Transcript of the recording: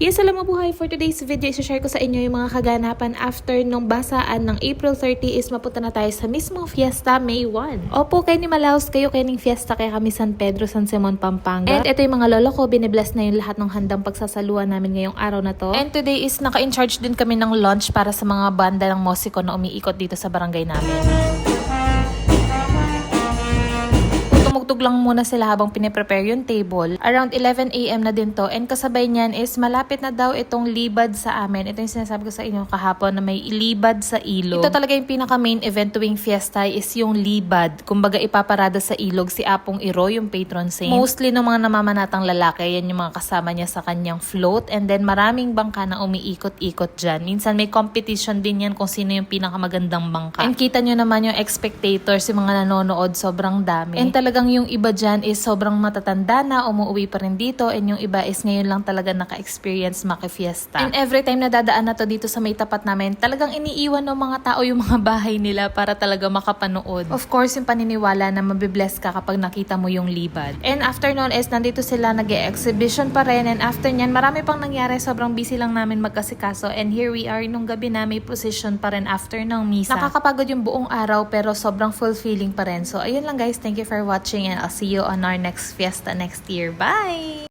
Yes, alam mo buhay, for today's video, share ko sa inyo yung mga kaganapan after nung basaan ng April 30 is mapunta na tayo sa mismong fiesta, May 1. Opo, kayo ni Malaos, kayo ng fiesta, kaya kami San Pedro, San Simon, Pampanga. And ito yung mga lolo ko, binibless na yung lahat ng handang pagsasaluan namin ngayong araw na to. And today is naka-in-charge din kami ng lunch para sa mga banda ng musiko na umiikot dito sa barangay namin. Tumugtog lang muna sila habang piniprepare yung table. Around 11 AM na din to, and kasabay niyan is malapit na daw itong libad sa amin. Ito yung sinasabi ko sa inyo kahapon na may libad sa ilog. Ito talaga yung pinaka main event tuwing fiesta is yung libad. Kumbaga ipaparada sa ilog si Apong Iro, yung patron saint. Mostly ng mga namamanatang lalaki, yan yung mga kasama niya sa kanyang float, and then maraming bangka na umiikot-ikot dyan. Minsan may competition din yan kung sino yung pinakamagandang bangka. And kita nyo naman yung spectators, yung mga nanonood, sobrang dami. And talagang yung iba dyan is sobrang matatanda na, umuwi pa rin dito, and yung iba is ngayon lang talaga naka-experience maki-fiesta. And every time na dadaan na to dito sa may tapat namin, talagang iniiwan ng mga tao yung mga bahay nila para talaga makapanood. Of course, yung paniniwala na mabibless ka kapag nakita mo yung libad. And after nun is nandito sila nag-e-exhibition pa rin, and after nyan marami pang nangyari, sobrang busy lang namin magkasikaso, and here we are nung gabi na may position pa rin after ng misa. Nakakapagod yung buong araw pero sobrang fulfilling pa rin. So ayun lang guys, thank you for watching, and I'll see you on our next fiesta next year. Bye!